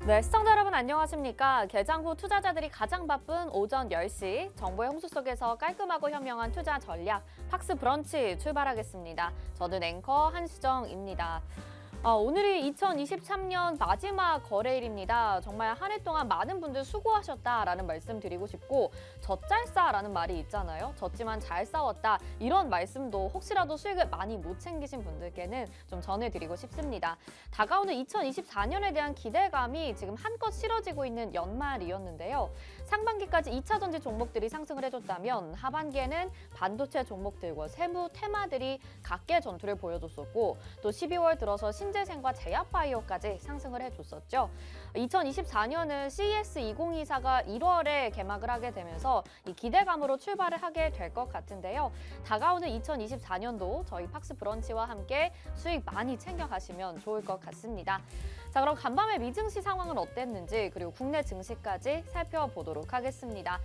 네, 시청자 여러분 안녕하십니까? 개장 후 투자자들이 가장 바쁜 오전 10시, 정보의 홍수 속에서 깔끔하고 현명한 투자 전략, 팍스 브런치 출발하겠습니다. 저는 앵커 한수정입니다. 오늘이 2023년 마지막 거래일입니다. 정말 한 해 동안 많은 분들 수고하셨다라는 말씀 드리고 싶고 젖잘싸라는 말이 있잖아요. 졌지만 잘 싸웠다 이런 말씀도 혹시라도 수익을 많이 못 챙기신 분들께는 좀 전해드리고 싶습니다. 다가오는 2024년에 대한 기대감이 지금 한껏 실어지고 있는 연말이었는데요. 상반기까지 2차 전지 종목들이 상승을 해줬다면 하반기에는 반도체 종목들과 세무 테마들이 각계 전투를 보여줬었고 또 12월 들어서 신재생과 제약바이오까지 상승을 해줬었죠. 2024년은 CES 2024가 1월에 개막을 하게 되면서 이 기대감으로 출발을 하게 될 것 같은데요. 다가오는 2024년도 저희 팍스 브런치와 함께 수익 많이 챙겨가시면 좋을 것 같습니다. 자, 그럼 간밤의 미증시 상황은 어땠는지 그리고 국내 증시까지 살펴보도록 하겠습니다.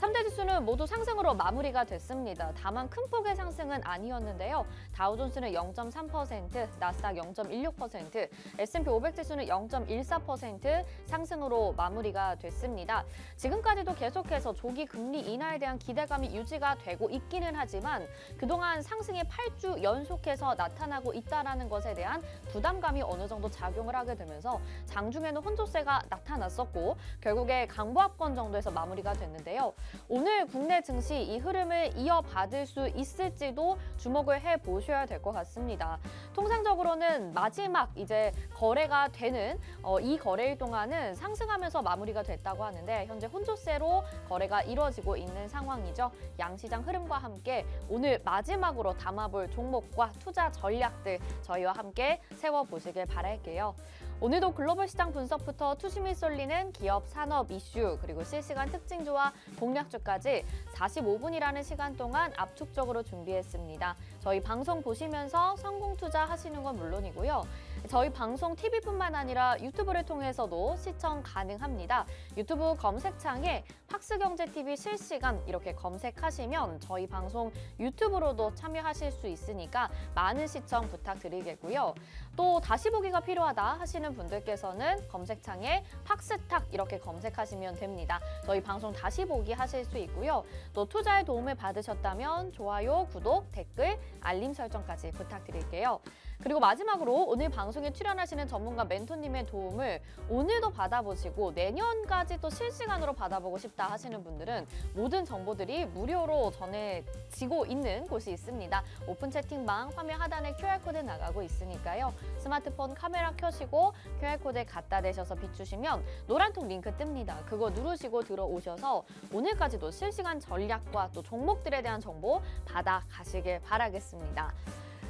3대 지수는 모두 상승으로 마무리가 됐습니다. 다만 큰 폭의 상승은 아니었는데요. 다우존스는 0.3%, 나스닥 0.16%, S&P 500 지수는 0.14% 상승으로 마무리가 됐습니다. 지금까지도 계속해서 조기 금리 인하에 대한 기대감이 유지가 되고 있기는 하지만 그동안 상승이 8주 연속해서 나타나고 있다는 것에 대한 부담감이 어느 정도 작용을 하게 되면서 장중에는 혼조세가 나타났었고 결국에 강보합권 정도에서 마무리가 됐는데요. 오늘 국내 증시 이 흐름을 이어받을 수 있을지도 주목을 해보셔야 될 것 같습니다. 통상적으로는 마지막 이제 거래가 되는 이 거래일 동안은 상승하면서 마무리가 됐다고 하는데 현재 혼조세로 거래가 이루어지고 있는 상황이죠. 양시장 흐름과 함께 오늘 마지막으로 담아볼 종목과 투자 전략들 저희와 함께 세워보시길 바랄게요. 오늘도 글로벌 시장 분석부터 투심이 쏠리는 기업 산업 이슈 그리고 실시간 특징주와 공략주까지 45분이라는 시간 동안 압축적으로 준비했습니다. 저희 방송 보시면서 성공 투자 하시는 건 물론이고요. 저희 방송 TV뿐만 아니라 유튜브를 통해서도 시청 가능합니다. 유튜브 검색창에 팍스경제TV 실시간 이렇게 검색하시면 저희 방송 유튜브로도 참여하실 수 있으니까 많은 시청 부탁드리겠고요. 또 다시 보기가 필요하다 하시는 분들께서는 검색창에 팍스탁 이렇게 검색하시면 됩니다. 저희 방송 다시 보기 하실 수 있고요. 또 투자에 도움을 받으셨다면 좋아요, 구독, 댓글, 알림 설정까지 부탁드릴게요. 그리고 마지막으로 오늘 방송에 출연하시는 전문가 멘토님의 도움을 오늘도 받아보시고 내년까지 또 실시간으로 받아보고 싶다 하시는 분들은 모든 정보들이 무료로 전해지고 있는 곳이 있습니다. 오픈 채팅방 화면 하단에 QR코드 나가고 있으니까요. 스마트폰 카메라 켜시고 QR코드에 갖다 대셔서 비추시면 노란통 링크 뜹니다. 그거 누르시고 들어오셔서 오늘까지도 실시간 전략과 또 종목들에 대한 정보 받아가시길 바라겠습니다.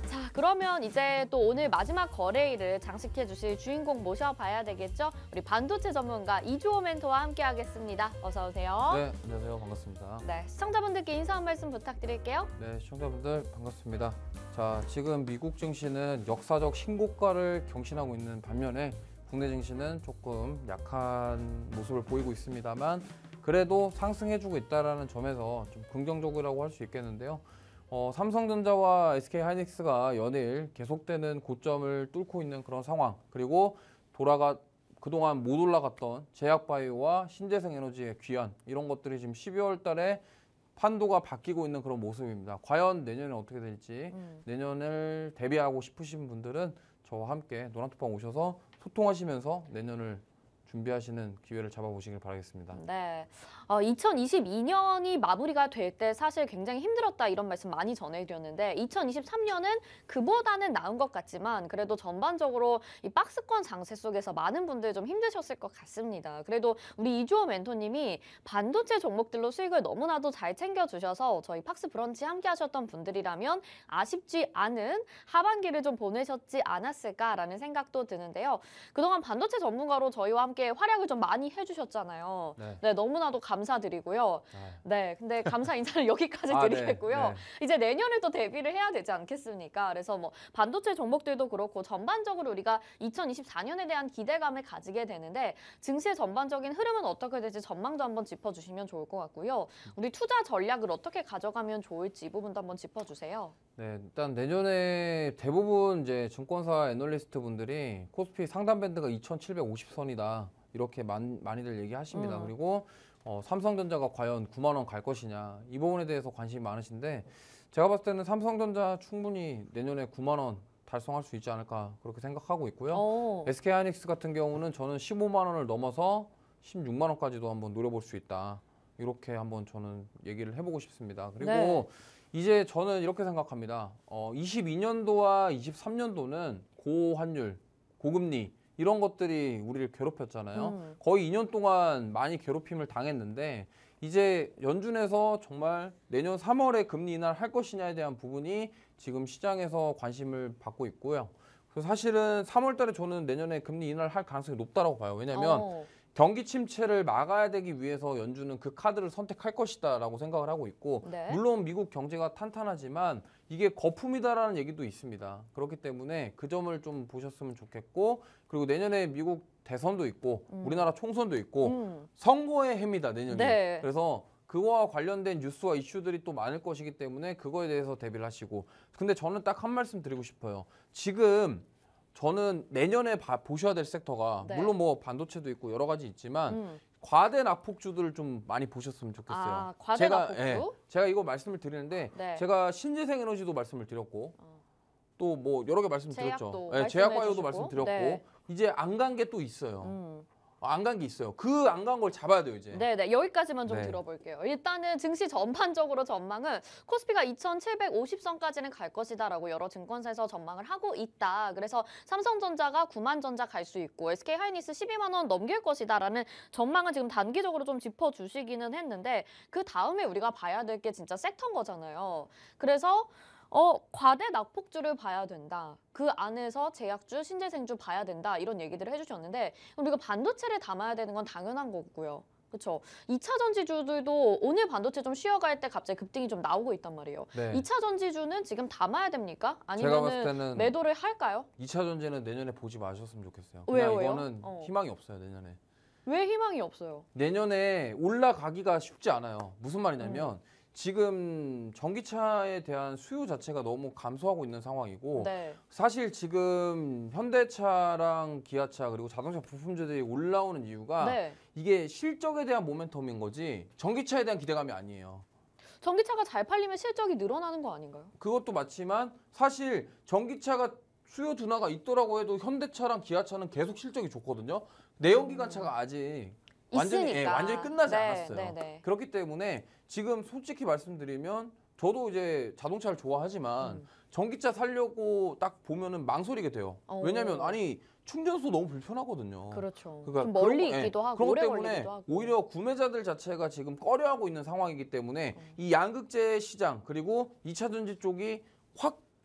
자, 그러면 이제 또 오늘 마지막 거래일을 장식해 주실 주인공 모셔봐야 되겠죠? 우리 반도체 전문가 이주호 멘토와 함께 하겠습니다. 어서 오세요. 네, 안녕하세요. 반갑습니다. 네, 시청자분들께 인사 한 말씀 부탁드릴게요. 네, 시청자분들 반갑습니다. 자, 지금 미국 증시는 역사적 신고가를 경신하고 있는 반면에 국내 증시는 조금 약한 모습을 보이고 있습니다만 그래도 상승해주고 있다는 점에서 좀 긍정적이라고 할 수 있겠는데요. 삼성전자와 SK하이닉스가 연일 계속되는 고점을 뚫고 있는 그런 상황, 그리고 그동안 못 올라갔던 제약바이오와 신재생에너지의 귀환, 이런 것들이 지금 12월 달에 판도가 바뀌고 있는 그런 모습입니다. 과연 내년에 어떻게 될지 내년을 대비하고 싶으신 분들은 저와 함께 노란톡방 오셔서 소통하시면서 내년을 준비하시는 기회를 잡아보시길 바라겠습니다. 네, 2022년이 마무리가 될 때 사실 굉장히 힘들었다 이런 말씀 많이 전해드렸는데 2023년은 그보다는 나은 것 같지만 그래도 전반적으로 이 박스권 장세 속에서 많은 분들 좀 힘드셨을 것 같습니다. 그래도 우리 이주호 멘토님이 반도체 종목들로 수익을 너무나도 잘 챙겨주셔서 저희 팍스 브런치 함께 하셨던 분들이라면 아쉽지 않은 하반기를 좀 보내셨지 않았을까라는 생각도 드는데요. 그동안 반도체 전문가로 저희와 함께 활약을 좀 많이 해주셨잖아요. 네. 네, 너무나도 감사드리고요. 네, 근데 감사 인사는 여기까지 드리겠고요. 네. 이제 내년을 또 대비를 해야 되지 않겠습니까? 그래서 뭐 반도체 종목들도 그렇고 전반적으로 우리가 2024년에 대한 기대감을 가지게 되는데 증시의 전반적인 흐름은 어떻게 될지 전망도 한번 짚어주시면 좋을 것 같고요. 우리 투자 전략을 어떻게 가져가면 좋을지 이 부분도 한번 짚어주세요. 네, 일단 내년에 대부분 이제 증권사 애널리스트 분들이 코스피 상단 밴드가 2,750선이다. 이렇게 많이들 얘기하십니다. 그리고 삼성전자가 과연 9만 원 갈 것이냐 이 부분에 대해서 관심이 많으신데 제가 봤을 때는 삼성전자 충분히 내년에 9만 원 달성할 수 있지 않을까 그렇게 생각하고 있고요. SK하이닉스 같은 경우는 저는 15만 원을 넘어서 16만 원까지도 한번 노려볼 수 있다. 이렇게 한번 저는 얘기를 해보고 싶습니다. 그리고 네. 이제 저는 이렇게 생각합니다. 22년도와 23년도는 고환율, 고금리 이런 것들이 우리를 괴롭혔잖아요. 거의 2년 동안 많이 괴롭힘을 당했는데 이제 연준에서 정말 내년 3월에 금리 인하를 할 것이냐에 대한 부분이 지금 시장에서 관심을 받고 있고요. 그래서 사실은 3월 달에 저는 내년에 금리 인하를 할 가능성이 높다고 봐요. 왜냐하면 경기 침체를 막아야 되기 위해서 연준은 그 카드를 선택할 것이다라고 생각을 하고 있고 네. 물론 미국 경제가 탄탄하지만 이게 거품이다라는 얘기도 있습니다. 그렇기 때문에 그 점을 좀 보셨으면 좋겠고 그리고 내년에 미국 대선도 있고 우리나라 총선도 있고 선거의 해입니다. 내년이. 네. 그래서 그거와 관련된 뉴스와 이슈들이 또 많을 것이기 때문에 그거에 대해서 대비를 하시고 근데 저는 딱 한 말씀 드리고 싶어요. 지금 저는 내년에 보셔야 될 섹터가 네. 물론 뭐 반도체도 있고 여러 가지 있지만 과대 낙폭주들을 좀 많이 보셨으면 좋겠어요. 아, 과대 낙폭주? 제가 이거 말씀을 드리는데 네. 제가 신재생 에너지도 말씀을 드렸고 또 뭐 여러 개 말씀드렸죠. 제약도 제약바이오도 말씀해주시고. 말씀드렸고 네. 이제 안 간 게 또 있어요. 안 간 게 있어요. 그 안 간 걸 잡아야 돼요 이제. 네네 여기까지만 좀 네. 들어볼게요. 일단은 증시 전반적으로 전망은 코스피가 2,750선까지는 갈 것이다라고 여러 증권사에서 전망을 하고 있다. 그래서 삼성전자가 9만 전자 갈 수 있고 SK하이닉스 12만 원 넘길 것이다라는 전망을 지금 단기적으로 좀 짚어주시기는 했는데 그 다음에 우리가 봐야 될 게 진짜 섹터인 거잖아요. 그래서 과대 낙폭주를 봐야 된다. 그 안에서 제약주, 신재생주 봐야 된다. 이런 얘기들을 해주셨는데 우리가 반도체를 담아야 되는 건 당연한 거고요. 그렇죠. 2차 전지주들도 오늘 반도체 좀 쉬어갈 때 갑자기 급등이 좀 나오고 있단 말이에요. 네. 2차 전지주는 지금 담아야 됩니까? 제가 봤을 아니면 때는 매도를 할까요? 2차 전지는 내년에 보지 마셨으면 좋겠어요. 왜요? 그냥 이거는 희망이 없어요 내년에. 왜 희망이 없어요? 내년에 올라가기가 쉽지 않아요. 무슨 말이냐면 지금 전기차에 대한 수요 자체가 너무 감소하고 있는 상황이고 네. 사실 지금 현대차랑 기아차 그리고 자동차 부품주들이 올라오는 이유가 네. 이게 실적에 대한 모멘텀인 거지 전기차에 대한 기대감이 아니에요. 전기차가 잘 팔리면 실적이 늘어나는 거 아닌가요? 그것도 맞지만 사실 전기차가 수요 둔화가 있더라고 해도 현대차랑 기아차는 계속 실적이 좋거든요. 내연기관차가 아직 완전히 끝나지 않았어요. 네. 그렇기 때문에 지금 솔직히 말씀드리면 저도 이제 자동차를 좋아하지만 전기차 살려고 딱 보면은 망설이게 돼요. 왜냐면 아니 충전소 너무 불편하거든요. 그렇죠. 그러니까 좀 멀리 그런 있기도 하고 그런 것 오래 때문에 걸리기도 하고. 오히려 구매자들 자체가 지금 꺼려하고 있는 상황이기 때문에 이 양극재 시장 그리고 2차 전지 쪽이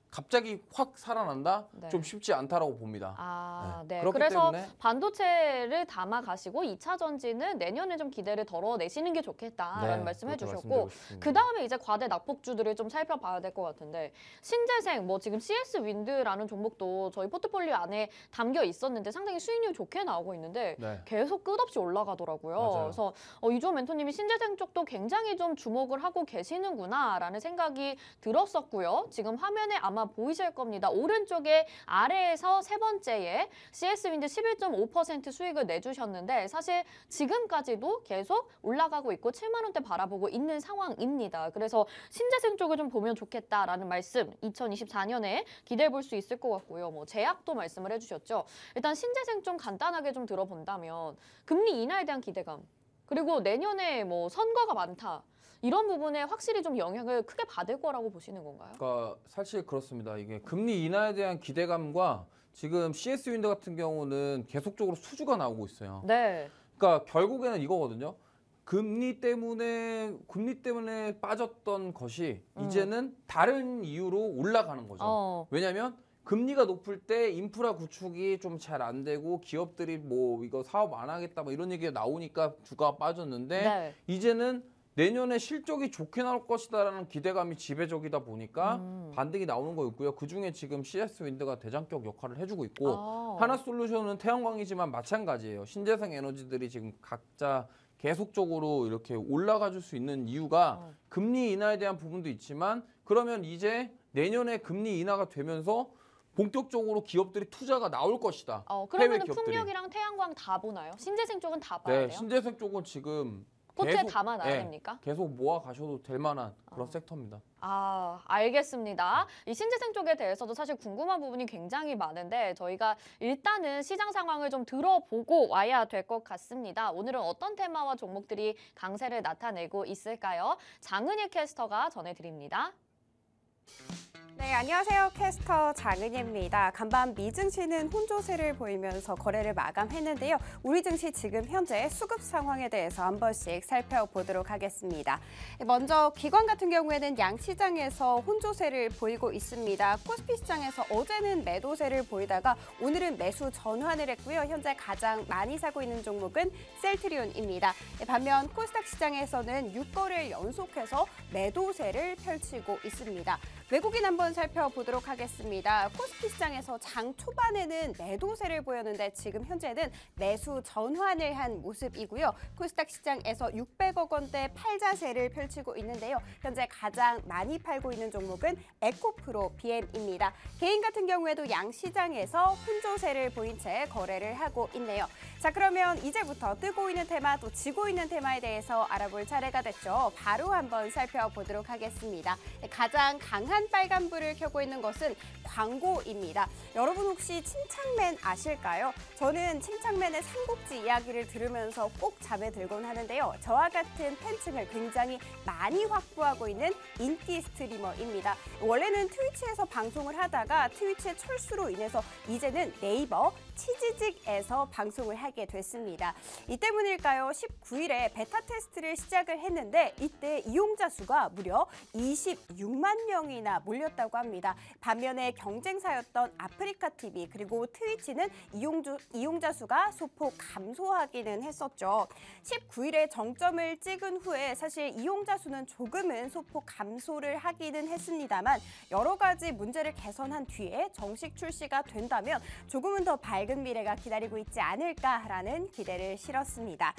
갑자기 확 살아난다? 네. 좀 쉽지 않다라고 봅니다. 네. 그렇기 그래서 때문에 반도체를 담아 가시고 2차 전지는 내년에 좀 기대를 덜어내시는 게 좋겠다라는 말씀해 주셨고 그 다음에 이제 과대 낙폭주들을 좀 살펴봐야 될 것 같은데 신재생 뭐 지금 CS 윈드라는 종목도 저희 포트폴리오 안에 담겨 있었는데 상당히 수익률 좋게 나오고 있는데 계속 끝없이 올라가더라고요. 맞아요. 그래서 이주호 멘토님이 신재생 쪽도 굉장히 좀 주목을 하고 계시는구나라는 생각이 들었었고요. 지금 화면에 아마 보이실 겁니다. 오른쪽에 아래에서 세 번째에 CS윈드 11.5% 수익을 내주셨는데 사실 지금까지도 계속 올라가고 있고 7만 원대 바라보고 있는 상황입니다. 그래서 신재생 쪽을 좀 보면 좋겠다라는 말씀 2024년에 기대해 볼 수 있을 것 같고요. 뭐 제약도 말씀을 해주셨죠. 일단 신재생 좀 간단하게 좀 들어본다면 금리 인하에 대한 기대감 그리고 내년에 뭐 선거가 많다. 이런 부분에 확실히 좀 영향을 크게 받을 거라고 보시는 건가요? 그러니까 사실 그렇습니다. 이게 금리 인하에 대한 기대감과 지금 CS 윈드 같은 경우는 계속적으로 수주가 나오고 있어요. 네. 그러니까 결국에는 이거거든요. 금리 때문에 빠졌던 것이 이제는 다른 이유로 올라가는 거죠. 왜냐하면 금리가 높을 때 인프라 구축이 좀 잘 안 되고 기업들이 뭐 이거 사업 안 하겠다 뭐 이런 얘기가 나오니까 주가가 빠졌는데 이제는 내년에 실적이 좋게 나올 것이다라는 기대감이 지배적이다 보니까 반등이 나오는 거였고요. 그중에 지금 CS 윈드가 대장격 역할을 해주고 있고 하나솔루션은 태양광이지만 마찬가지예요. 신재생 에너지들이 지금 각자 계속적으로 이렇게 올라가 줄 수 있는 이유가 금리 인하에 대한 부분도 있지만 그러면 이제 내년에 금리 인하가 되면서 본격적으로 기업들이 투자가 나올 것이다. 해외 그러면 기업들이. 풍력이랑 태양광 다 보나요? 신재생 쪽은 다 봐야 네, 돼요? 신재생 쪽은 지금 포트에 담아놔야 됩니까? 계속 모아 가셔도 될 만한 그런 섹터입니다. 알겠습니다. 이 신재생 쪽에 대해서도 사실 궁금한 부분이 굉장히 많은데 저희가 일단은 시장 상황을 좀 들어보고 와야 될 것 같습니다. 오늘은 어떤 테마와 종목들이 강세를 나타내고 있을까요? 장은희 캐스터가 전해드립니다. 네, 안녕하세요. 캐스터 장은희입니다. 간밤 미 증시는 혼조세를 보이면서 거래를 마감했는데요. 우리 증시 지금 현재 수급 상황에 대해서 한 번씩 살펴보도록 하겠습니다. 먼저 기관 같은 경우에는 양시장에서 혼조세를 보이고 있습니다. 코스피 시장에서 어제는 매도세를 보이다가 오늘은 매수 전환을 했고요. 현재 가장 많이 사고 있는 종목은 셀트리온입니다. 반면 코스닥 시장에서는 6거래일 연속해서 매도세를 펼치고 있습니다. 외국인 한번 살펴보도록 하겠습니다. 코스피 시장에서 장 초반에는 매도세를 보였는데 지금 현재는 매수 전환을 한 모습이고요. 코스닥 시장에서 600억 원대 팔자세를 펼치고 있는데요. 현재 가장 많이 팔고 있는 종목은 에코프로 BM입니다. 개인 같은 경우에도 양 시장에서 혼조세를 보인 채 거래를 하고 있네요. 자, 그러면 이제부터 뜨고 있는 테마 또 지고 있는 테마에 대해서 알아볼 차례가 됐죠. 바로 한번 살펴보도록 하겠습니다. 가장 강한 빨간불을 켜고 있는 것은 광고입니다. 여러분 혹시 침착맨 아실까요? 저는 침착맨의 삼국지 이야기를 들으면서 꼭 잠에 들곤 하는데요. 저와 같은 팬층을 굉장히 많이 확보하고 있는 인기 스트리머입니다. 원래는 트위치에서 방송을 하다가 트위치의 철수로 인해서 이제는 네이버 치지직에서 방송을 하게 됐습니다. 이 때문일까요? 19일에 베타 테스트를 시작을 했는데 이때 이용자 수가 무려 26만 명이나 몰렸다고 합니다. 반면에 경쟁사였던 아프리카TV 그리고 트위치는 이용자 수가 소폭 감소하기는 했었죠. 19일에 정점을 찍은 후에 사실 이용자 수는 조금은 소폭 감소를 하기는 했습니다만 여러 가지 문제를 개선한 뒤에 정식 출시가 된다면 조금은 더 밝은 미래가 기다리고 있지 않을까라는 기대를 실었습니다.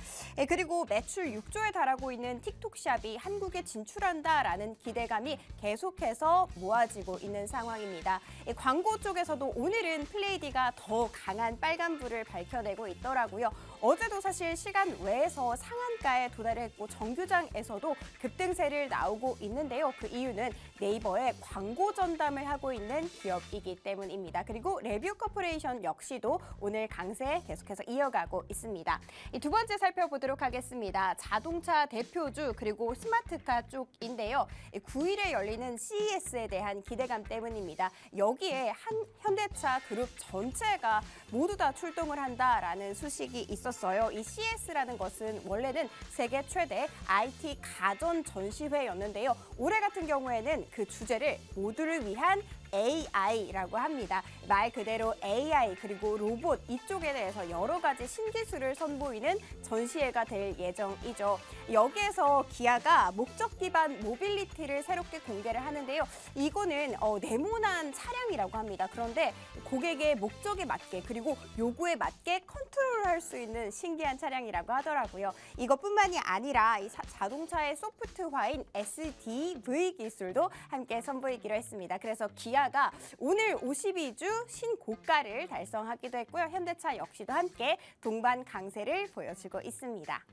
그리고 매출 6조에 달하고 있는 틱톡샵이 한국에 진출한다라는 기대감이 계속해서 모아지고 있는 상황입니다. 광고 쪽에서도 오늘은 플레이디가 더 강한 빨간불을 밝혀내고 있더라고요. 어제도 사실 시간 외에서 상한가에 도달을 했고 정규장에서도 급등세를 나오고 있는데요. 그 이유는 네이버에 광고 전담을 하고 있는 기업이기 때문입니다. 그리고 레뷰 코퍼레이션 역시도 오늘 강세 계속해서 이어가고 있습니다. 이 두 번째 살펴보도록 하겠습니다. 자동차 대표주 그리고 스마트카 쪽인데요. 9일에 열리는 CES에 대한 기대감 때문입니다. 여기에 현대차 그룹 전체가 모두 다 출동을 한다라는 소식이 있었어요. 이 CES라는 것은 원래는 세계 최대 IT 가전 전시회였는데요. 올해 같은 경우에는 그 주제를 모두를 위한 AI라고 합니다. 말 그대로 AI 그리고 로봇 이쪽에 대해서 여러 가지 신기술을 선보이는 전시회가 될 예정이죠. 여기에서 기아가 목적 기반 모빌리티를 새롭게 공개를 하는데요. 이거는 네모난 차량이라고 합니다. 그런데 고객의 목적에 맞게 그리고 요구에 맞게 컨트롤할 수 있는 신기한 차량이라고 하더라고요. 이것뿐만이 아니라 이 자동차의 소프트화인 SDV 기술도 함께 선보이기로 했습니다. 그래서 기아가 오늘 52주 신고가를 달성하기도 했고요. 현대차 역시도 함께 동반 강세를 보여주고 있습니다.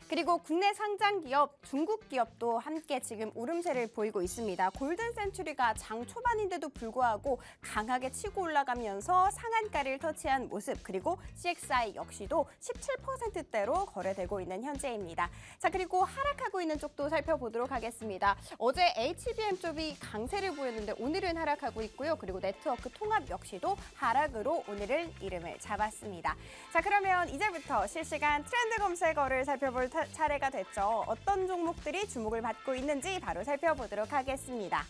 그리고 국내 상장 기업, 중국 기업도 함께 지금 오름세를 보이고 있습니다. 골든 센츄리가 장 초반인데도 불구하고 강하게 치고 올라가면서 상한가를 터치한 모습, 그리고 CXI 역시도 17%대로 거래되고 있는 현재입니다. 자, 그리고 하락하고 있는 쪽도 살펴보도록 하겠습니다. 어제 HBM 쪽이 강세를 보였는데 오늘은 하락하고 있고요. 그리고 네트워크 통합 역시도 하락으로 오늘은 이름을 잡았습니다. 자, 그러면 이제부터 실시간 트렌드 검색어를 살펴볼 차례가 됐죠. 어떤 종목들이 주목을 받고 있는지 바로 살펴보도록 하겠습니다.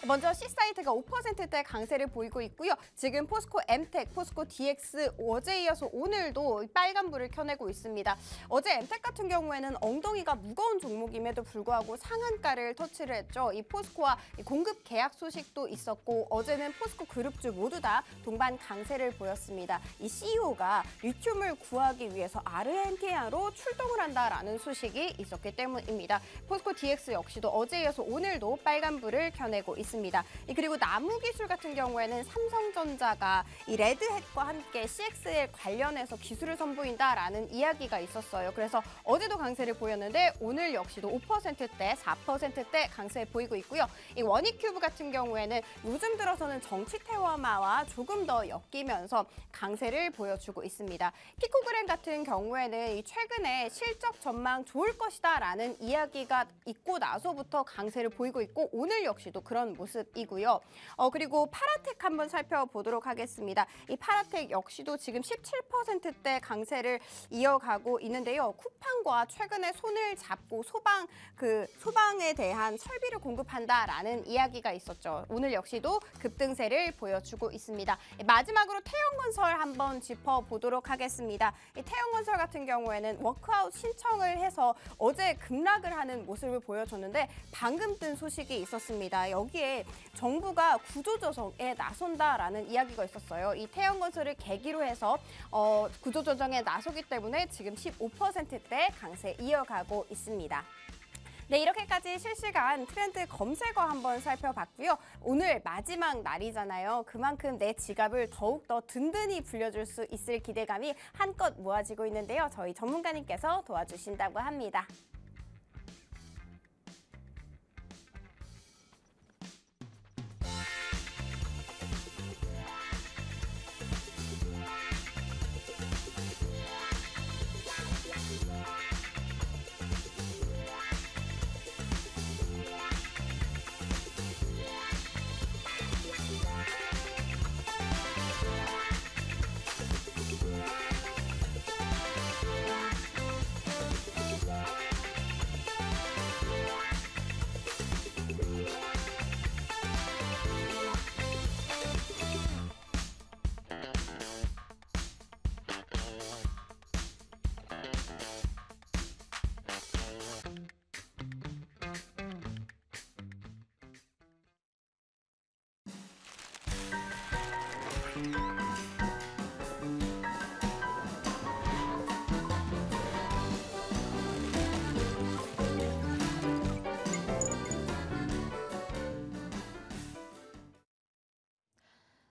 먼저 C사이트가 5%대 강세를 보이고 있고요. 지금 포스코 엠텍, 포스코 DX 어제 이어서 오늘도 빨간불을 켜내고 있습니다. 어제 엠텍 같은 경우에는 엉덩이가 무거운 종목임에도 불구하고 상한가를 터치를 했죠. 이 포스코와 공급 계약 소식도 있었고 어제는 포스코 그룹주 모두 다 동반 강세를 보였습니다. 이 CEO가 리튬을 구하기 위해서 아르헨티나로 출동을 한다라는 소식이 있었기 때문입니다. 포스코 DX 역시도 어제 이어서 오늘도 빨간불을 켜내고 있습니다. 있습니다. 그리고 나무기술 같은 경우에는 삼성전자가 이 레드햇과 함께 CXL 관련해서 기술을 선보인다라는 이야기가 있었어요. 그래서 어제도 강세를 보였는데 오늘 역시도 5%대, 4%대 강세 보이고 있고요. 이 원익큐브 같은 경우에는 요즘 들어서는 정치 테마와 조금 더 엮이면서 강세를 보여주고 있습니다. 피코그램 같은 경우에는 최근에 실적 전망 좋을 것이다라는 이야기가 있고 나서부터 강세를 보이고 있고 오늘 역시도 그런 모습이고요. 그리고 파라텍 한번 살펴보도록 하겠습니다. 이 파라텍 역시도 지금 17%대 강세를 이어가고 있는데요. 쿠팡과 최근에 손을 잡고 소방에 대한 설비를 공급한다라는 이야기가 있었죠. 오늘 역시도 급등세를 보여주고 있습니다. 마지막으로 태영건설 한번 짚어보도록 하겠습니다. 이 태영건설 같은 경우에는 워크아웃 신청을 해서 어제 급락을 하는 모습을 보여줬는데 방금 뜬 소식이 있었습니다. 여기에 정부가 구조조정에 나선다라는 이야기가 있었어요. 이 태영건설을 계기로 해서 구조조정에 나서기 때문에 지금 15%대 강세 이어가고 있습니다. 네, 이렇게까지 실시간 트렌드 검색어 한번 살펴봤고요. 오늘 마지막 날이잖아요. 그만큼 내 지갑을 더욱더 든든히 불려줄 수 있을 기대감이 한껏 모아지고 있는데요. 저희 전문가님께서 도와주신다고 합니다.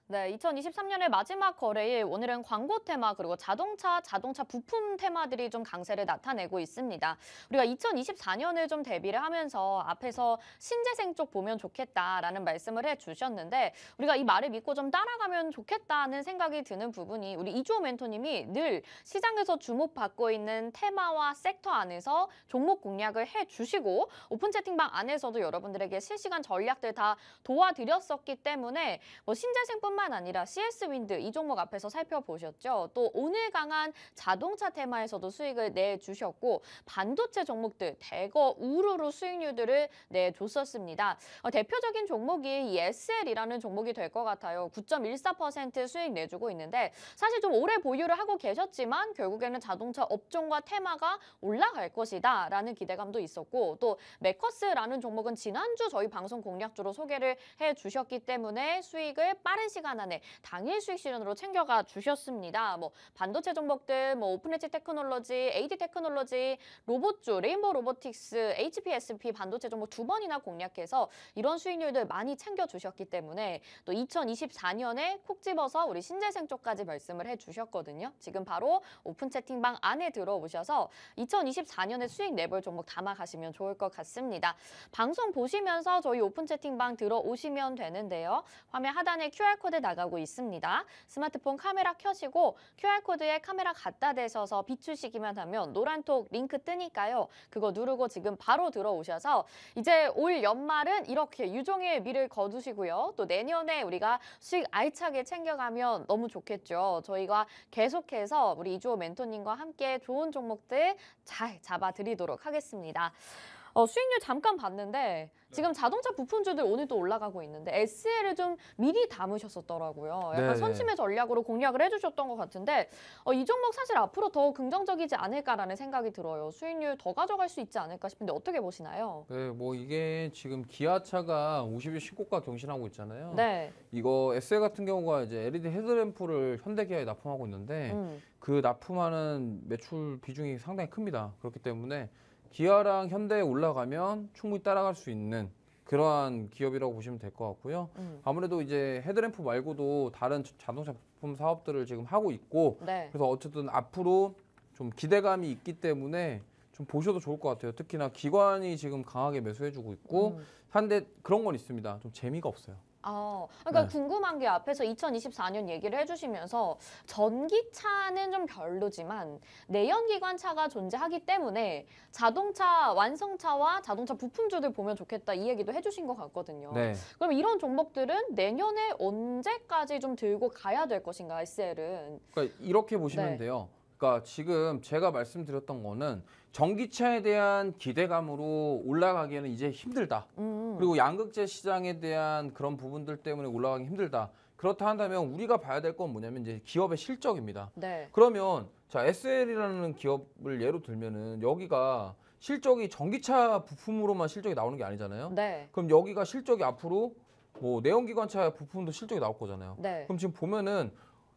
네, 2023년의 마지막 거래일 오늘은 광고 테마 그리고 자동차 부품 테마들이 좀 강세를 나타내고 있습니다. 우리가 2024년을 좀 대비를 하면서 앞에서 신재생 쪽 보면 좋겠다라는 말씀을 해주셨는데 우리가 이 말을 믿고 좀 따라가면 좋겠다는 생각이 드는 부분이 우리 이주호 멘토님이 늘 시장에서 주목받고 있는 테마와 섹터 안에서 종목 공략을 해주시고 오픈 채팅방 안에서도 여러분들에게 실시간 전략들 다 도와드렸었기 때문에 뭐 신재생뿐만 아니라 CS 윈드 이 종목 앞에서 살펴보셨죠. 또 오늘 강한 자동차 테마에서도 수익을 내주셨고 반도체 종목들 대거 우르르 수익률들을 내줬었습니다. 대표적인 종목이 이 SL이라는 종목이 될 것 같아요. 9.14% 수익 내주고 있는데 사실 좀 오래 보유를 하고 계셨지만 결국에는 자동차 업종과 테마가 올라갈 것이다 라는 기대감도 있었고 또 메커스라는 종목은 지난주 저희 방송 공략주로 소개를 해주셨기 때문에 수익을 빠른 시간 안에 당일 수익 실현으로 챙겨가 주셨습니다. 뭐 반도체 종목들, 뭐 오픈엣지 테크놀로지, AD 테크놀로지, 로봇주, 레인보우 로보틱스, HPSP 반도체 종목 2번이나 공략해서 이런 수익률들 많이 챙겨 주셨기 때문에 또 2024년에 콕 집어서 우리 신재생 쪽까지 말씀을 해주셨거든요. 지금 바로 오픈 채팅방 안에 들어오셔서 2024년에 수익 내볼 종목 담아가시면 좋을 것 같습니다. 방송 보시면서 저희 오픈 채팅방 들어오시면 되는데요. 화면 하단에 QR코드 나가고 있습니다. 스마트폰 카메라 켜시고 QR코드에 카메라 갖다 대셔서 비추시기만 하면 노란톡 링크 뜨니까요. 그거 누르고 지금 바로 들어오셔서 이제 올 연말은 이렇게 유종의 미를 거두시고요. 또 내년에 우리가 수익 알차게 챙겨가면 너무 좋겠죠. 저희가 계속해서 우리 이주호 멘토님과 함께 좋은 종목들 잘 잡아드리도록 하겠습니다. 수익률 잠깐 봤는데 지금 자동차 부품주들 오늘 또 올라가고 있는데 SL을 좀 미리 담으셨었더라고요. 약간 네. 선침의 전략으로 공략을 해주셨던 것 같은데 이 종목 사실 앞으로 더 긍정적이지 않을까라는 생각이 들어요. 수익률 더 가져갈 수 있지 않을까 싶은데 어떻게 보시나요? 네, 뭐 이게 지금 기아차가 50일 신고가 경신하고 있잖아요. 네. 이거 SL 같은 경우가 이제 LED 헤드램프를 현대기아에 납품하고 있는데 그 납품하는 매출 비중이 상당히 큽니다. 그렇기 때문에 기아랑 현대에 올라가면 충분히 따라갈 수 있는 그러한 기업이라고 보시면 될 것 같고요. 아무래도 이제 헤드램프 말고도 다른 자동차 부품 사업들을 지금 하고 있고 네. 그래서 어쨌든 앞으로 좀 기대감이 있기 때문에 좀 보셔도 좋을 것 같아요. 특히나 기관이 지금 강하게 매수해주고 있고 한데 그런 건 있습니다. 좀 재미가 없어요. 그러니까 네. 궁금한 게 앞에서 2024년 얘기를 해주시면서 전기차는 좀 별로지만 내연기관차가 존재하기 때문에 자동차 완성차와 자동차 부품주들 보면 좋겠다 이 얘기도 해주신 것 같거든요. 네. 그럼 이런 종목들은 내년에 언제까지 좀 들고 가야 될 것인가, SL은? 그러니까 이렇게 보시면 네. 돼요. 그러니까 지금 제가 말씀드렸던 거는 전기차에 대한 기대감으로 올라가기에는 이제 힘들다. 그리고 양극재 시장에 대한 그런 부분들 때문에 올라가기 힘들다. 그렇다 한다면 우리가 봐야 될 건 뭐냐면 이제 기업의 실적입니다. 네. 그러면 자 SL이라는 기업을 예로 들면은 여기가 실적이 전기차 부품으로만 실적이 나오는 게 아니잖아요. 네. 그럼 여기가 실적이 앞으로 뭐 내연기관차 부품도 실적이 나올 거잖아요. 네. 그럼 지금 보면은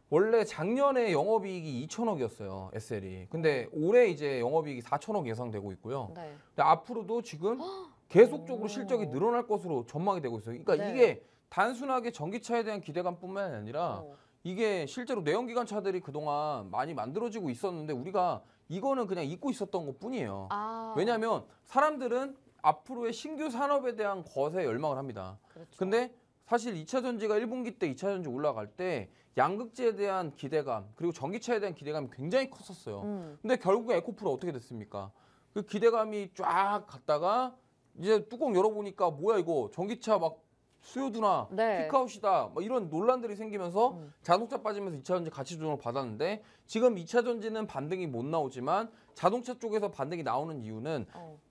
원래 작년에 영업이익이 2천억이었어요, SL이. 근데 올해 이제 영업이익이 4천억 예상되고 있고요. 네. 근데 앞으로도 지금 계속적으로 실적이 늘어날 것으로 전망이 되고 있어요. 그러니까 네. 이게 단순하게 전기차에 대한 기대감뿐만 아니라 이게 실제로 내연기관차들이 그동안 많이 만들어지고 있었는데 우리가 이거는 그냥 잊고 있었던 것뿐이에요. 왜냐하면 사람들은 앞으로의 신규 산업에 대한 것에 열망을 합니다. 그렇죠. 근데 사실 2차 전지가 1분기 때 2차 전지 올라갈 때 양극재에 대한 기대감 그리고 전기차에 대한 기대감이 굉장히 컸었어요. 근데 결국에 에코프로 어떻게 됐습니까? 그 기대감이 쫙 갔다가 이제 뚜껑 열어보니까 뭐야 이거 전기차 막 수요두나 네. 피크아웃이다 막 이런 논란들이 생기면서 자동차 빠지면서 2차 전지 가치 조정을 받았는데 지금 2차 전지는 반등이 못 나오지만 자동차 쪽에서 반등이 나오는 이유는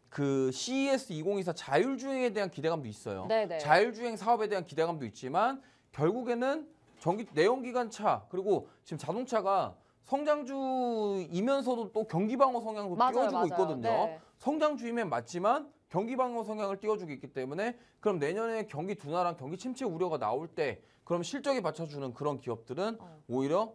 그 CES 2024 자율주행에 대한 기대감도 있어요. 네네. 자율주행 사업에 대한 기대감도 있지만 결국에는 내연기관차 그리고 지금 자동차가 성장주이면서도 또 경기방어 성향으로 띄워주고 있거든요. 네. 성장주이면 맞지만 경기방어 성향을 띄워주고 있기 때문에 그럼 내년에 경기 둔화랑 경기 침체 우려가 나올 때 그럼 실적에 받쳐주는 그런 기업들은 오히려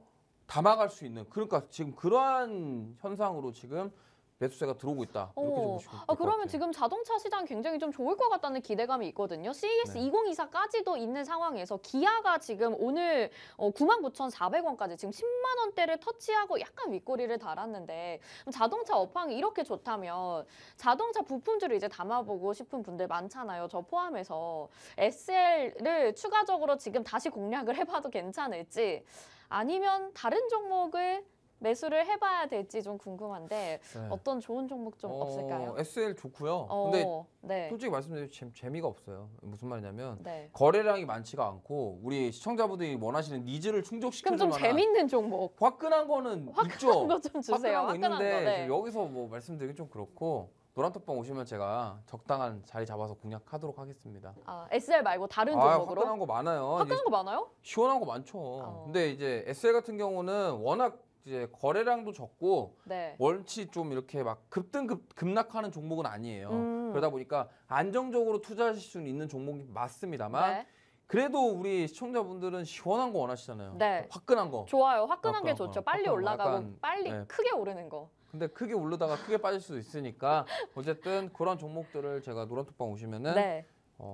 담아갈 수 있는 그러니까 지금 그러한 현상으로 지금 매수세가 들어오고 있다. 이렇게 좀 보시면 될 것 그러면 같아요. 지금 자동차 시장 굉장히 좀 좋을 것 같다는 기대감이 있거든요. CES 네. 2024까지도 있는 상황에서 기아가 지금 오늘 99,400원까지 지금 10만 원대를 터치하고 약간 윗꼬리를 달았는데 자동차 업황이 이렇게 좋다면 자동차 부품주를 이제 담아보고 싶은 분들 많잖아요. 저 포함해서 SL을 추가적으로 지금 다시 공략을 해봐도 괜찮을지 아니면 다른 종목을 매수를 해봐야 될지 좀 궁금한데 네. 어떤 좋은 종목 좀 없을까요? SL 좋고요. 근데 네. 솔직히 말씀드리면 재미가 없어요. 무슨 말이냐면 네. 거래량이 많지가 않고 우리 시청자분들이 원하시는 니즈를 충족시킬 그럼 좀 만한 재밌는 종목. 화끈한 거는 있죠. 화끈한 거 좀 주세요. 화끈한 거 있는데 거. 네. 지금 여기서 뭐 말씀드리기 좀 그렇고 노란톡방 오시면 제가 적당한 자리 잡아서 공략하도록 하겠습니다. SL 말고 다른 종목으로? 화끈한 거 많아요. 화끈한 거 많아요? 시원한 거 많죠. 근데 이제 SL 같은 경우는 워낙 이제 거래량도 적고 네. 원치 좀 이렇게 막 급락하는 종목은 아니에요. 그러다 보니까 안정적으로 투자하실 수 있는 종목이 맞습니다만 네. 그래도 우리 시청자분들은 시원한 거 원하시잖아요. 네. 화끈한 거. 좋아요. 화끈한 게 화끈한 좋죠. 거. 빨리 화끈한 거. 올라가고 약간, 빨리 네. 크게 오르는 거. 근데 크게 오르다가 크게 빠질 수도 있으니까 어쨌든 그런 종목들을 제가 노란톡방 오시면은 네.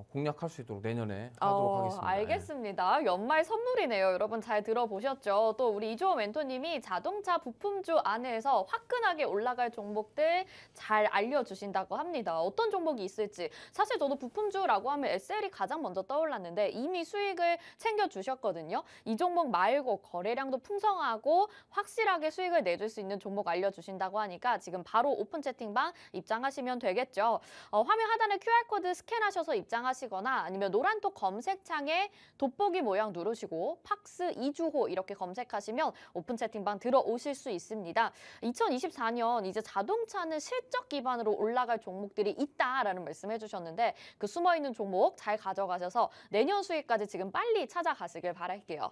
공략할 수 있도록 내년에 하도록 하겠습니다. 알겠습니다. 연말 선물이네요. 여러분 잘 들어보셨죠? 또 우리 이주호 멘토님이 자동차 부품주 안에서 화끈하게 올라갈 종목들 잘 알려주신다고 합니다. 어떤 종목이 있을지. 사실 저도 부품주라고 하면 SL이 가장 먼저 떠올랐는데 이미 수익을 챙겨주셨거든요. 이 종목 말고 거래량도 풍성하고 확실하게 수익을 내줄 수 있는 종목 알려주신다고 하니까 지금 바로 오픈 채팅방 입장하시면 되겠죠. 화면 하단에 QR코드 스캔하셔서 입장하시거나 아니면 노란톡 검색창에 돋보기 모양 누르시고 팍스 이주호 이렇게 검색하시면 오픈 채팅방 들어오실 수 있습니다. 2024년 이제 자동차는 실적 기반으로 올라갈 종목들이 있다라는 말씀해 주셨는데 그 숨어있는 종목 잘 가져가셔서 내년 수익까지 지금 빨리 찾아가시길 바랄게요.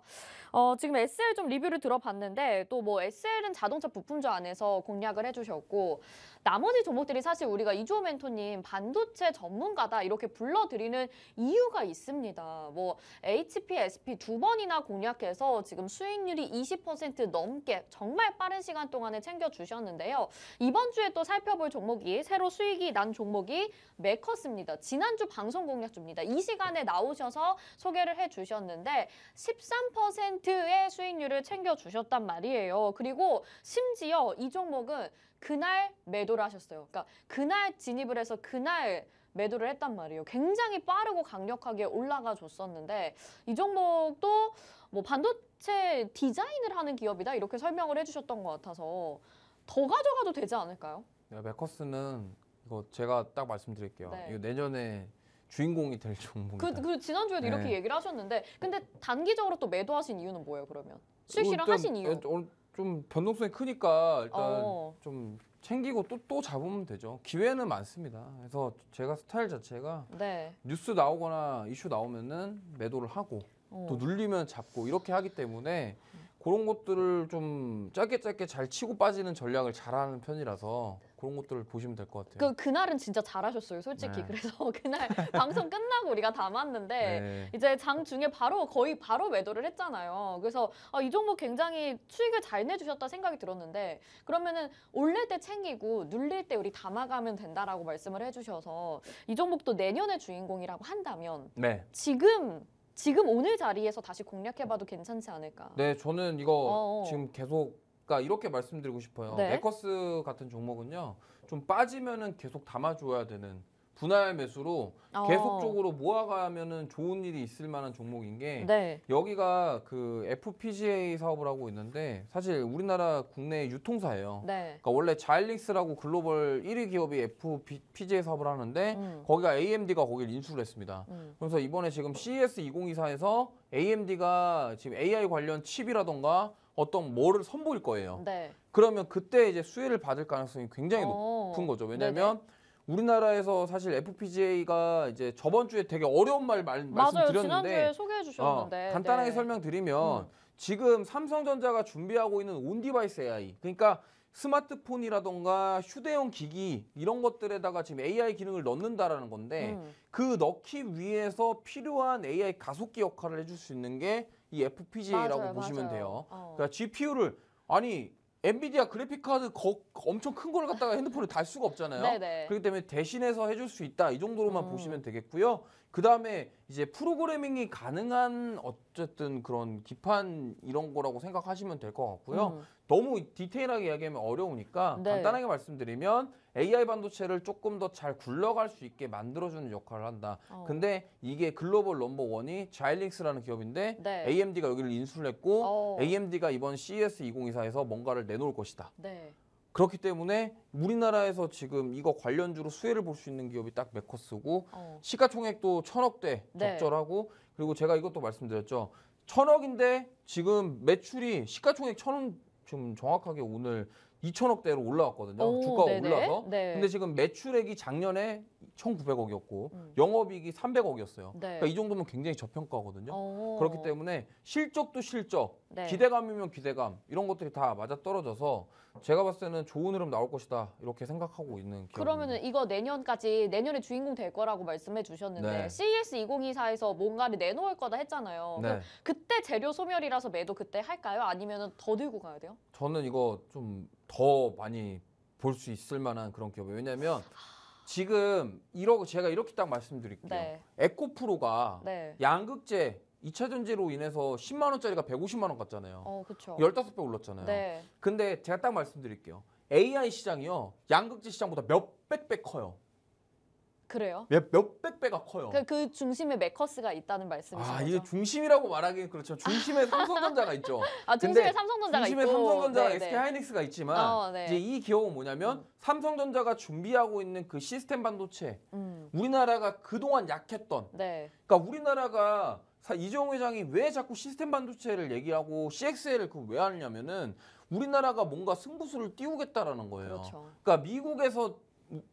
지금 SL 좀 리뷰를 들어봤는데 또 뭐 SL은 자동차 부품주 안에서 공략을 해주셨고 나머지 종목들이 사실 우리가 이주호 멘토님 반도체 전문가다 이렇게 불러 드리는 이유가 있습니다. 뭐 HP, SP 두 번이나 공략해서 지금 수익률이 20% 넘게 정말 빠른 시간 동안에 챙겨주셨는데요. 이번 주에 또 살펴볼 종목이 새로 수익이 난 종목이 메커스입니다. 지난주 방송 공략주입니다. 이 시간에 나오셔서 소개를 해주셨는데 13%의 수익률을 챙겨주셨단 말이에요. 그리고 심지어 이 종목은 그날 매도를 하셨어요. 그러니까 그날 진입을 해서 그날 매도를 했단 말이에요. 굉장히 빠르고 강력하게 올라가 줬었는데 이 종목도 뭐 반도체 디자인을 하는 기업이다 이렇게 설명을 해주셨던 것 같아서 더 가져가도 되지 않을까요? 네, 메커스는 이거 제가 딱 말씀드릴게요. 네. 이거 내년에 주인공이 될 종목이다. 그 지난주에도 네. 이렇게 얘기를 하셨는데 근데 단기적으로 또 매도하신 이유는 뭐예요 그러면? 수익 실현 하신 이유? 좀 변동성이 크니까 일단 어. 좀 챙기고 또 잡으면 되죠. 기회는 많습니다. 그래서 제가 스타일 자체가 네. 뉴스 나오거나 이슈 나오면은 매도를 하고 또 눌리면 잡고 이렇게 하기 때문에 그런 것들을 좀 짧게 잘 치고 빠지는 전략을 잘하는 편이라서 그런 것들을 보시면 될 것 같아요. 그날은 진짜 잘하셨어요, 솔직히. 네. 그래서 그날 방송 끝나고 우리가 담았는데 네. 이제 장 중에 거의 바로 매도를 했잖아요. 그래서 이 종목 굉장히 수익을 잘 내주셨다 생각이 들었는데 그러면은 올릴 때 챙기고 눌릴 때 우리 담아가면 된다라고 말씀을 해주셔서 이 종목도 내년의 주인공이라고 한다면 네. 지금 오늘 자리에서 다시 공략해봐도 괜찮지 않을까? 네, 저는 이거 어어. 지금 계속 그러니까 이렇게 말씀드리고 싶어요. 네. 메커스 같은 종목은요, 좀 빠지면은 계속 담아줘야 되는 분할 매수로 계속적으로 모아가면은 좋은 일이 있을 만한 종목인 게 네. 여기가 그 FPGA 사업을 하고 있는데 사실 우리나라 국내 유통사예요. 네. 그러니까 원래 자일릭스라고 글로벌 1위 기업이 FPGA 사업을 하는데 거기가 AMD가 거기를 인수를 했습니다. 그래서 이번에 지금 CES 2024에서 AMD가 지금 AI 관련 칩이라던가 어떤 뭐를 선보일 거예요. 네. 그러면 그때 이제 수혜를 받을 가능성이 굉장히 높은 거죠. 왜냐하면 우리나라에서 사실 FPGA가 이제 저번 주에 되게 어려운 맞아요. 말씀드렸는데 지난주에 소개해 주셨는데 간단하게 네. 설명드리면 지금 삼성전자가 준비하고 있는 온디바이스 AI 그러니까 스마트폰이라던가 휴대용 기기 이런 것들에다가 지금 AI 기능을 넣는다라는 건데 그 넣기 위해서 필요한 AI 가속기 역할을 해줄 수 있는 게 이 FPGA라고 맞아요, 보시면 맞아요. 돼요. 그러니까 GPU를 엔비디아 그래픽 카드 엄청 큰 걸 갖다가 핸드폰에 달 수가 없잖아요. 네네. 그렇기 때문에 대신해서 해줄 수 있다 이 정도로만 보시면 되겠고요. 그 다음에 이제 프로그래밍이 가능한 어쨌든 그런 기판 이런 거라고 생각하시면 될 것 같고요. 너무 디테일하게 이야기하면 어려우니까 네. 간단하게 말씀드리면 AI 반도체를 조금 더 잘 굴러갈 수 있게 만들어주는 역할을 한다. 근데 이게 글로벌 넘버원이 자일링스라는 기업인데 네. AMD가 여기를 인수를 했고 AMD가 이번 CES 2024에서 뭔가를 내놓을 것이다. 네. 그렇기 때문에 우리나라에서 지금 이거 관련주로 수혜를 볼 수 있는 기업이 딱 메커스고 시가총액도 1,000억대 네. 적절하고 그리고 제가 이것도 말씀드렸죠. 1,000억인데 지금 매출이 시가총액 1,000원 지금 정확하게 오늘 2,000억대로 올라왔거든요. 주가가 네네. 올라서. 네. 근데 지금 매출액이 작년에 1,900억이었고 영업이익이 300억이었어요. 네. 그러니까 이 정도면 굉장히 저평가거든요. 그렇기 때문에 실적도 실적, 네. 기대감이면 기대감 이런 것들이 다 맞아 떨어져서 제가 봤을 때는 좋은 흐름 나올 것이다 이렇게 생각하고 있는 기업입니다. 그러면은 이거 내년의 주인공 될 거라고 말씀해 주셨는데 네. CES 2024에서 뭔가를 내놓을 거다 했잖아요. 네. 그럼 그때 재료 소멸이라서 매도 그때 할까요? 아니면 더 들고 가야 돼요? 저는 이거 좀 더 많이 볼 수 있을 만한 그런 기업이에요. 왜냐하면 지금 제가 이렇게 딱 말씀드릴게요. 네. 에코프로가 네. 양극재 2차 전지로 인해서 10만 원짜리가 150만 원 갔잖아요. 그렇죠. 15배 올랐잖아요. 네. 근데 제가 딱 말씀드릴게요. AI 시장이요. 양극재 시장보다 몇백 배 커요. 그래요? 몇백 배가 커요. 그 중심에 메커스가 있다는 말씀이신 거죠? 이게 중심이라고 말하기는 그렇죠. 중심에 삼성전자가 있죠. 중심에 근데 삼성전자가 중심에 있고 삼성전자가 네, SK 네. 하이닉스가 있지만 네. 이제 이 기업은 뭐냐면 삼성전자가 준비하고 있는 그 시스템 반도체 우리나라가 그동안 약했던 네. 그러니까 우리나라가 이재용 회장이 왜 자꾸 시스템 반도체를 얘기하고 CXL을 왜 하느냐면은 우리나라가 뭔가 승부수를 띄우겠다라는 거예요. 그렇죠. 그러니까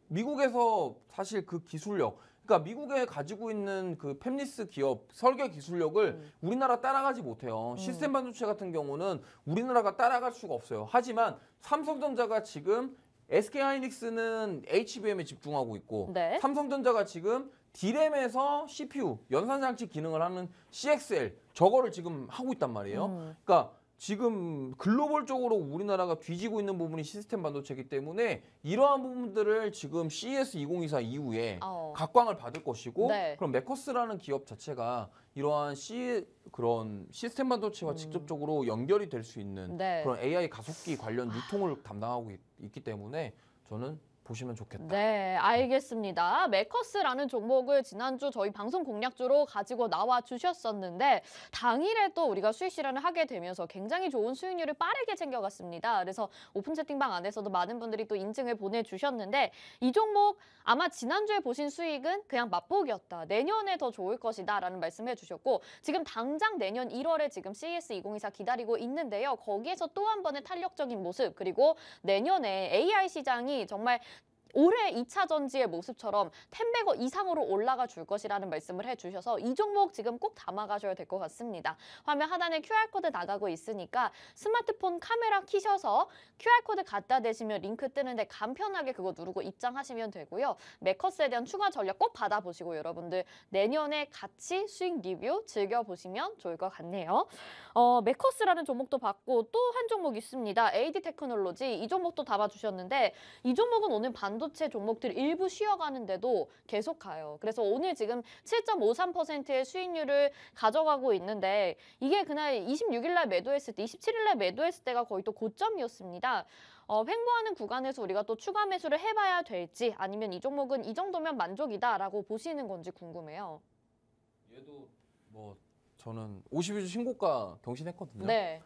미국에서 사실 그 기술력, 그러니까 미국에 가지고 있는 그 팹리스 기업 설계 기술력을 우리나라 따라가지 못해요. 시스템 반도체 같은 경우는 우리나라가 따라갈 수가 없어요. 하지만 삼성전자가 지금 SK 하이닉스는 HBM에 집중하고 있고 네. 삼성전자가 지금 D램에서 CPU, 연산장치 기능을 하는 CXL 저거를 지금 하고 있단 말이에요. 그러니까 지금 글로벌적으로 우리나라가 뒤지고 있는 부분이 시스템 반도체이기 때문에 이러한 부분들을 지금 CES 2024 이후에 각광을 받을 것이고 네. 그럼 메커스라는 기업 자체가 이러한 그런 시스템 반도체와 직접적으로 연결이 될 수 있는 네. 그런 AI 가속기 관련 유통을 담당하고 있기 때문에 저는 보시면 좋겠다. 네, 알겠습니다. 메커스라는 종목을 지난주 저희 방송 공략주로 가지고 나와 주셨었는데 당일에 또 우리가 수익 실현을 하게 되면서 굉장히 좋은 수익률을 빠르게 챙겨갔습니다. 그래서 오픈 채팅방 안에서도 많은 분들이 또 인증을 보내주셨는데 이 종목 아마 지난주에 보신 수익은 그냥 맛보기였다. 내년에 더 좋을 것이다 라는 말씀해 주셨고 지금 당장 내년 1월에 지금 CES 2024 기다리고 있는데요. 거기에서 또 한 번의 탄력적인 모습 그리고 내년에 AI 시장이 정말 올해 2차 전지의 모습처럼 10배거 이상으로 올라가 줄 것이라는 말씀을 해주셔서 이 종목 지금 꼭 담아가셔야 될 것 같습니다. 화면 하단에 QR코드 나가고 있으니까 스마트폰 카메라 키셔서 QR코드 갖다 대시면 링크 뜨는데 간편하게 그거 누르고 입장하시면 되고요. 메커스에 대한 추가 전략 꼭 받아보시고 여러분들 내년에 같이 수익 리뷰 즐겨보시면 좋을 것 같네요. 메커스라는 종목도 봤고 또 한 종목 있습니다. AD 테크놀로지 이 종목도 담아주셨는데 이 종목은 오늘 반도체 종목들 일부 쉬어가는데도 계속 가요. 그래서 오늘 지금 7.53%의 수익률을 가져가고 있는데 이게 그날 26일 날 매도했을 때, 27일 날 매도했을 때가 거의 또 고점이었습니다. 횡보하는 구간에서 우리가 또 추가 매수를 해봐야 될지 아니면 이 종목은 이 정도면 만족이다라고 보시는 건지 궁금해요. 얘도 뭐 저는 52주 신고가 경신했거든요. 네.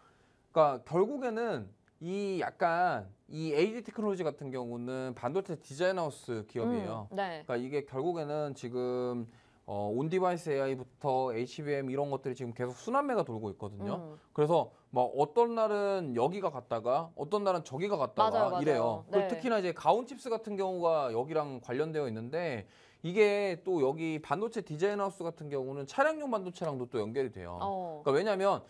그러니까 결국에는 이 약간 이 AD 테크놀로지 같은 경우는 반도체 디자인 하우스 기업이에요. 네. 그러니까 이게 결국에는 지금 온디바이스 AI부터 HBM 이런 것들이 지금 계속 순환매가 돌고 있거든요. 그래서 뭐 어떤 날은 여기가 갔다가 어떤 날은 저기가 갔다가 맞아요. 이래요. 네. 특히나 이제 가온칩스 같은 경우가 여기랑 관련되어 있는데 이게 또 여기 반도체 디자인 하우스 같은 경우는 차량용 반도체랑도 또 연결이 돼요. 그러니까 왜냐하면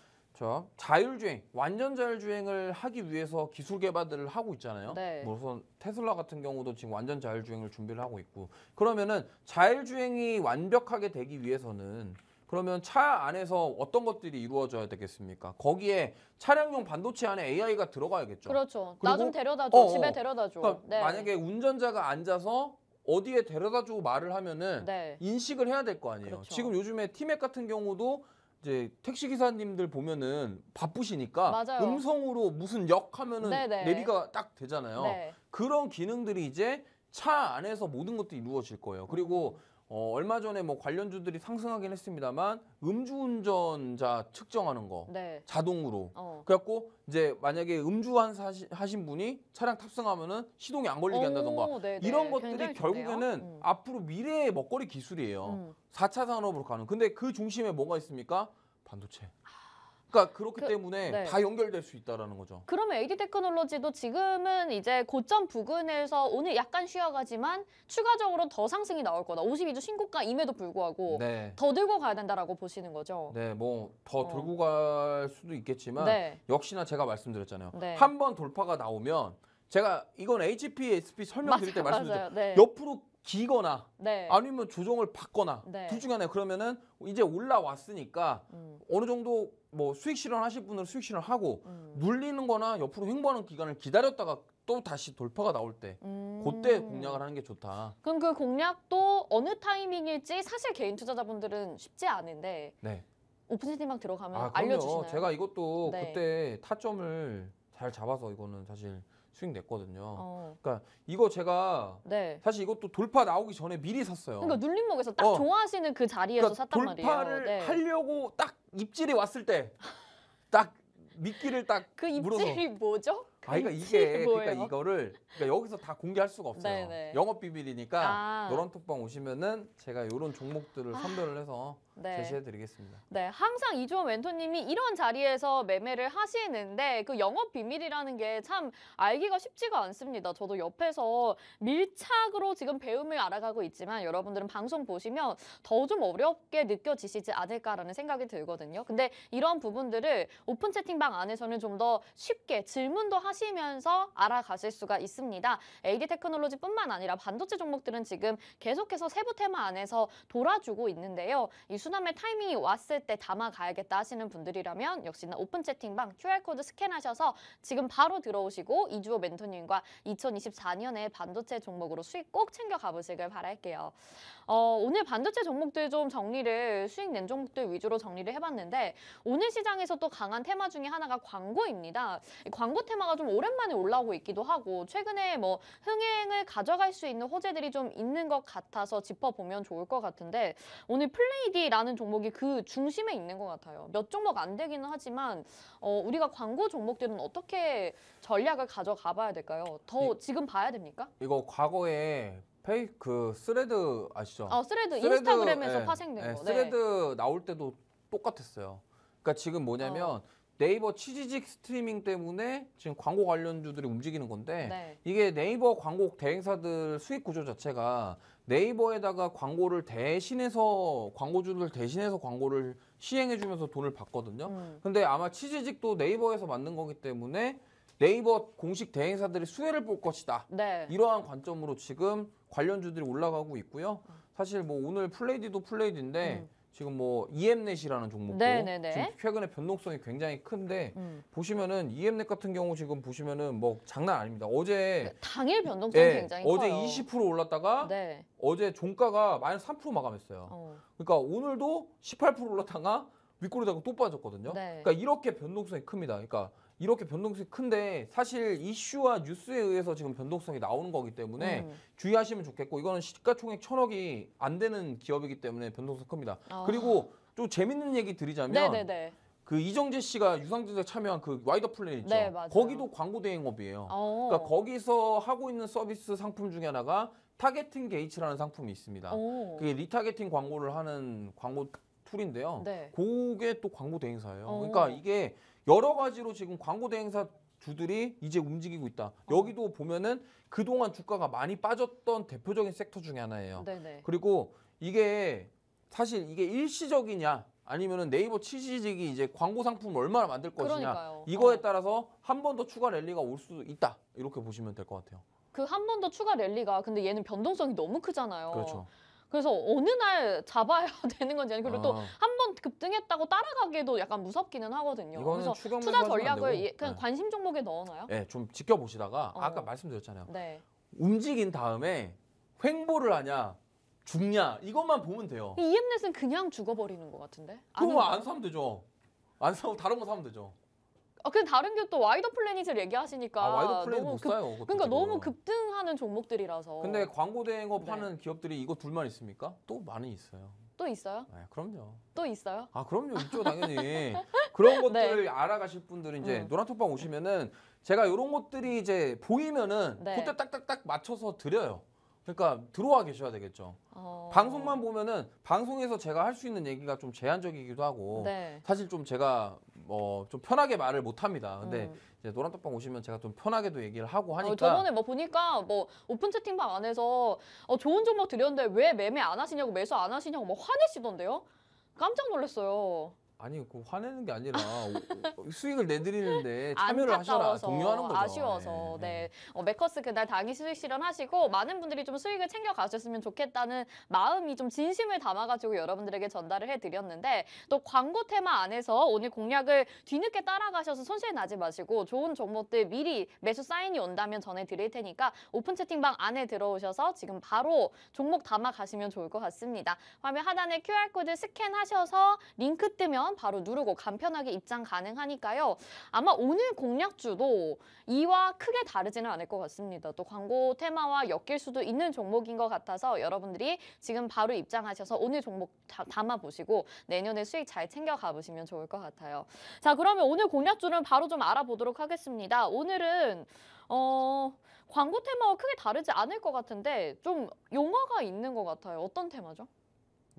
자율주행, 완전 자율주행을 하기 위해서 기술 개발들을 하고 있잖아요. 네. 우선 테슬라 같은 경우도 지금 완전 자율주행을 준비를 하고 있고 그러면은 자율주행이 완벽하게 되기 위해서는 그러면 차 안에서 어떤 것들이 이루어져야 되겠습니까? 거기에 차량용 반도체 안에 AI가 들어가야겠죠. 그렇죠. 나 좀 그리고 데려다줘. 집에 데려다줘. 그러니까 네. 만약에 운전자가 앉아서 어디에 데려다주고 말을 하면은 네. 인식을 해야 될 거 아니에요. 그렇죠. 지금 요즘에 티맥 같은 경우도 이제 택시 기사님들 보면은 바쁘시니까 맞아요. 음성으로 무슨 역 하면은 네네. 내비가 딱 되잖아요. 네. 그런 기능들이 이제 차 안에서 모든 것들이 이루어질 거예요. 그리고 얼마 전에 뭐 관련주들이 상승하긴 했습니다만 음주운전자 측정하는 거 네. 자동으로. 어. 그래갖고 이제 만약에 하신 분이 차량 탑승하면은 시동이 안 걸리게 한다던가 네네. 이런 것들이 굉장히 결국에는 좋네요. 앞으로 미래의 먹거리 기술이에요. 4차 산업으로 가는. 근데 그 중심에 뭐가 있습니까? 반도체. 그러니까 그렇기 때문에 네. 다 연결될 수 있다라는 거죠. 그러면 AD 테크놀로지도 지금은 이제 고점 부근에서 오늘 약간 쉬어가지만 추가적으로 더 상승이 나올 거다. 52주 신고가임에도 불구하고 네. 더 들고 가야 된다라고 보시는 거죠. 네, 뭐 더 들고 갈 수도 있겠지만 네. 역시나 제가 말씀드렸잖아요. 네. 한 번 돌파가 나오면 제가 이건 HPSP 설명드릴 때 맞아요. 말씀드렸죠. 네. 옆으로 기거나 네. 아니면 조정을 받거나 네. 둘 중에 하나. 그러면은 이제 올라왔으니까 어느 정도 뭐 수익 실현하실 분은 수익 실현하고 눌리는 거나 옆으로 횡보하는 기간을 기다렸다가 또 다시 돌파가 나올 때 그때 공략을 하는 게 좋다. 그럼 그 공략도 어느 타이밍일지 사실 개인 투자자분들은 쉽지 않은데 네. 오픈 채팅방 들어가면 그럼요. 알려주시나요? 제가 이것도 네. 그때 타점을 잘 잡아서 이거는 사실 수익 냈거든요. 네. 그러니까 이거 제가 네. 사실 이것도 돌파 나오기 전에 미리 샀어요. 그러니까 눌림목에서 딱 좋아하시는 그 자리에서 그러니까 샀단 말이에요. 돌파를 네. 하려고 딱 입질이 왔을 때 딱 미끼를 딱 그 물어서. 입질이 뭐죠? 그러니까 입질이 이게 뭐예요? 그러니까 이거를 그러니까 여기서 다 공개할 수가 없어요. 네네. 영업 비밀이니까 아. 이런 톡방 오시면은 제가 이런 종목들을 선별을 해서 네. 제시해드리겠습니다. 네, 항상 이주원 멘토님이 이런 자리에서 매매를 하시는데 그 영업 비밀이라는 게 참 알기가 쉽지가 않습니다. 저도 옆에서 밀착으로 지금 배움을 알아가고 있지만 여러분들은 방송 보시면 더 좀 어렵게 느껴지시지 않을까라는 생각이 들거든요. 근데 이런 부분들을 오픈 채팅방 안에서는 좀 더 쉽게 질문도 하시면서 알아가실 수가 있습니다. AD 테크놀로지뿐만 아니라 반도체 종목들은 지금 계속해서 세부 테마 안에서 돌아주고 있는데요. 이 수남의 타이밍이 왔을 때 담아가야겠다 하시는 분들이라면 역시나 오픈 채팅방 QR코드 스캔하셔서 지금 바로 들어오시고 이주호 멘토님과 2024년에 반도체 종목으로 수익 꼭 챙겨 가보시길 바랄게요. 오늘 반도체 종목들 좀 정리를 수익 낸 종목들 위주로 정리를 해봤는데 오늘 시장에서 또 강한 테마 중에 하나가 광고입니다. 광고 테마가 좀 오랜만에 올라오고 있기도 하고 최근에 뭐 흥행을 가져갈 수 있는 호재들이 좀 있는 것 같아서 짚어보면 좋을 것 같은데 오늘 플레이디라는 종목이 그 중심에 있는 것 같아요. 몇 종목 안 되기는 하지만 우리가 광고 종목들은 어떻게 전략을 가져가 봐야 될까요? 더 지금 봐야 됩니까? 이거 과거에 그 스레드 아시죠? 스레드 인스타그램에서 예, 파생된 거. 네. 스레드 나올 때도 똑같았어요. 그러니까 지금 뭐냐면 네이버 취지직 스트리밍 때문에 지금 광고 관련주들이 움직이는 건데 네. 이게 네이버 광고 대행사들 수익 구조 자체가 네이버에다가 광고를 대신해서 광고주들 대신해서 광고를 시행해주면서 돈을 받거든요. 근데 아마 취지직도 네이버에서 만든 거기 때문에 네이버 공식 대행사들이 수혜를 볼 것이다. 네. 이러한 관점으로 지금 관련주들이 올라가고 있고요. 사실 뭐 오늘 플레이디도 플레이디인데 지금 뭐 EM넷이라는 종목도 네네네. 지금 최근에 변동성이 굉장히 큰데 보시면은 EM넷 같은 경우 지금 보시면은 뭐 장난 아닙니다. 어제 당일 변동성이 예, 굉장히 어제 커요. 20% 올랐다가 네. 어제 종가가 마이너스 3% 마감했어요. 그러니까 오늘도 18% 올랐다가 윗꼬리다가 또 빠졌거든요. 네. 그러니까 이렇게 변동성이 큽니다. 그러니까 이렇게 변동성이 큰데 사실 이슈와 뉴스에 의해서 지금 변동성이 나오는 거기 때문에 주의하시면 좋겠고 이거는 시가총액 1,000억이 안 되는 기업이기 때문에 변동성이 큽니다. 그리고 좀 재밌는 얘기 드리자면 네네네. 그 이정재 씨가 유상증자 참여한 그 와이더 플랜 있죠. 네, 맞아요. 거기도 광고 대행업이에요. 그러니까 거기서 하고 있는 서비스 상품 중에 하나가 타겟팅 게이츠라는 상품이 있습니다. 그게 리타겟팅 광고를 하는 광고 툴인데요. 네. 그게 또 광고 대행사예요. 그러니까 이게 여러 가지로 지금 광고 대행사 주들이 이제 움직이고 있다. 여기도 보면은 그동안 주가가 많이 빠졌던 대표적인 섹터 중에 하나예요. 네네. 그리고 이게 사실 이게 일시적이냐 아니면은 네이버 취지직이 이제 광고 상품을 얼마나 만들 것이냐 그러니까요. 이거에 따라서 한 번 더 추가 랠리가 올 수도 있다. 이렇게 보시면 될 것 같아요. 그 한 번 더 추가 랠리가 근데 얘는 변동성이 너무 크잖아요. 그렇죠. 그래서 어느 날 잡아야 되는 건지 그리고 또 한 번 급등했다고 따라가기도 약간 무섭기는 하거든요. 이거는 그래서 투자 전략을 그냥 네. 관심 종목에 넣어놔요? 네, 좀 지켜보시다가 아까 말씀드렸잖아요. 네. 움직인 다음에 횡보를 하냐 죽냐 이것만 보면 돼요. 이 EM넷은 그냥 죽어버리는 것 같은데? 그럼 안 사면 되죠. 안 사고 다른 거 사면 되죠. 근데 다른 게 또 와이더 플래닛을 얘기하시니까 와이더 플랜 너무 못 사요. 그것도 그러니까 지금. 너무 급등하는 종목들이라서. 근데 광고 대행업 네. 하는 기업들이 이거 둘만 있습니까? 또 많이 있어요. 또 있어요? 네, 그럼요. 또 있어요? 아, 그럼요. 있죠, 당연히. 그런 것들을 네. 알아가실 분들은 이제 노란톡방 오시면은 제가 이런 것들이 이제 보이면은 네. 그때 딱딱딱 맞춰서 드려요. 그러니까 들어와 계셔야 되겠죠. 방송만 보면은 방송에서 제가 할 수 있는 얘기가 좀 제한적이기도 하고 네. 사실 좀 제가 좀 편하게 말을 못 합니다. 근데 이제 노란톡방 오시면 제가 좀 편하게도 얘기를 하고 하니까 저번에 뭐 보니까 뭐 오픈 채팅방 안에서 좋은 종목 드렸는데 왜 매매 안 하시냐고 매수 안 하시냐고 뭐 화내시던데요? 깜짝 놀랐어요. 아니 그 화내는 게 아니라 수익을 내드리는데 참여를 하셔라 안타까워서, 독려하는 거죠. 아쉬워서. 네. 메커스 그날 당일 수익 실현하시고 많은 분들이 좀 수익을 챙겨 가셨으면 좋겠다는 마음이 좀 진심을 담아가지고 여러분들에게 전달을 해드렸는데 또 광고 테마 안에서 오늘 공략을 뒤늦게 따라가셔서 손실 나지 마시고 좋은 종목들 미리 매수 사인이 온다면 전해드릴 테니까 오픈 채팅방 안에 들어오셔서 지금 바로 종목 담아 가시면 좋을 것 같습니다. 화면 하단에 QR코드 스캔하셔서 링크 뜨면 바로 누르고 간편하게 입장 가능하니까요. 아마 오늘 공략주도 이와 크게 다르지는 않을 것 같습니다. 또 광고 테마와 엮일 수도 있는 종목인 것 같아서 여러분들이 지금 바로 입장하셔서 오늘 종목 담아보시고 내년에 수익 잘 챙겨 가보시면 좋을 것 같아요. 자, 그러면 오늘 공략주는 바로 좀 알아보도록 하겠습니다. 오늘은 광고 테마와 크게 다르지 않을 것 같은데 좀 용어가 있는 것 같아요. 어떤 테마죠?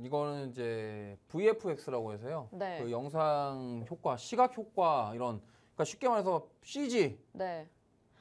이거는 이제 VFX라고 해서요. 네. 그 영상 효과, 시각 효과 이런 그러니까 쉽게 말해서 CG. 네.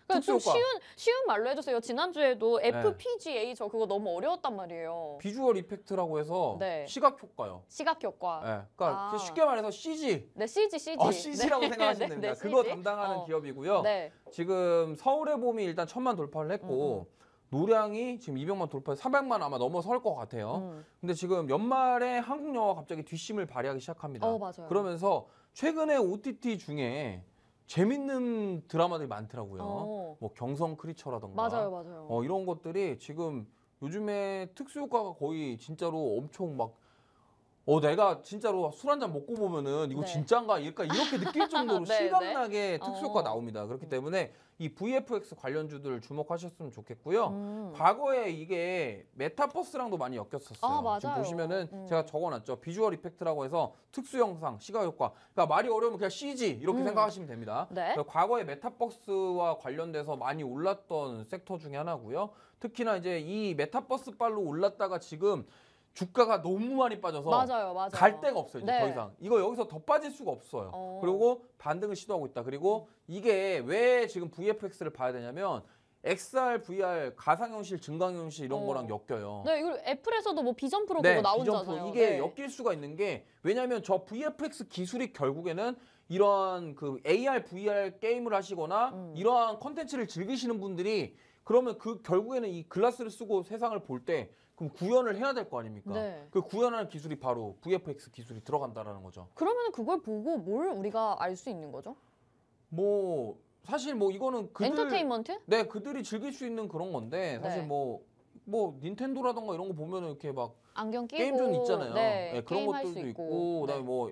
그러니까 좀 특수효과. 쉬운 말로 해주세요. 지난주에도 FPGA 저 그거 너무 어려웠단 말이에요. 비주얼 이펙트라고 해서 네. 시각 효과요. 시각 효과. 네, 그러니까 아. 쉽게 말해서 CG. 네, CG. CG라고 네. 생각하시면 네, 됩니다. 네, 그거 CG. 담당하는 기업이고요. 네. 지금 서울의 봄이 일단 1000만 돌파를 했고 노량이 지금 200만 돌파해서 300만 아마 넘어설 것 같아요. 근데 지금 연말에 한국 영화가 갑자기 뒷심을 발휘하기 시작합니다. 맞아요. 그러면서 최근에 OTT 중에 재밌는 드라마들이 많더라고요. 뭐 경성 크리처라던가 맞아요. 이런 것들이 지금 요즘에 특수효과가 거의 진짜로 엄청 막 내가 진짜로 술 한 잔 먹고 보면은 이거 네. 진짠가 이렇게 느낄 정도로 네, 실감나게 특수효과 나옵니다. 그렇기 때문에 이 VFX 관련주들 주목하셨으면 좋겠고요. 과거에 이게 메타버스랑도 많이 엮였었어요. 맞아요. 지금 보시면은 제가 적어놨죠. 비주얼 이펙트라고 해서 특수영상, 시각효과. 그러니까 말이 어려우면 그냥 CG 이렇게 생각하시면 됩니다. 네. 그러니까 과거에 메타버스와 관련돼서 많이 올랐던 섹터 중에 하나고요. 특히나 이제 이 메타버스 빨로 올랐다가 지금 주가가 너무 많이 빠져서 맞아요. 갈 데가 없어요. 이제 네. 더 이상. 이거 여기서 더 빠질 수가 없어요. 그리고 반등을 시도하고 있다. 그리고 이게 왜 지금 VFX를 봐야 되냐면 XR, VR, 가상현실, 증강현실 이런 거랑 엮여요. 네, 이거 애플에서도 뭐 비전 프로 네, 그거 비전 나오잖아요. 프로. 이게 네. 엮일 수가 있는 게 왜냐하면 저 VFX 기술이 결국에는 이러한 그 AR, VR 게임을 하시거나 이러한 컨텐츠를 즐기시는 분들이 그러면 그 결국에는 이 글라스를 쓰고 세상을 볼 때 그럼 구현을 해야 될 거 아닙니까? 네. 그 구현하는 기술이 바로 VFX 기술이 들어간다라는 거죠. 그러면 그걸 보고 뭘 우리가 알 수 있는 거죠? 뭐 사실 뭐 이거는 엔터테인먼트? 네, 그들이 즐길 수 있는 그런 건데 사실 네. 뭐 닌텐도라던가 이런 거 보면은 이렇게 막 안경 끼고 게임존 있잖아요. 네, 네, 그런 게임할 수 것들도 있고 그다음에 네. 뭐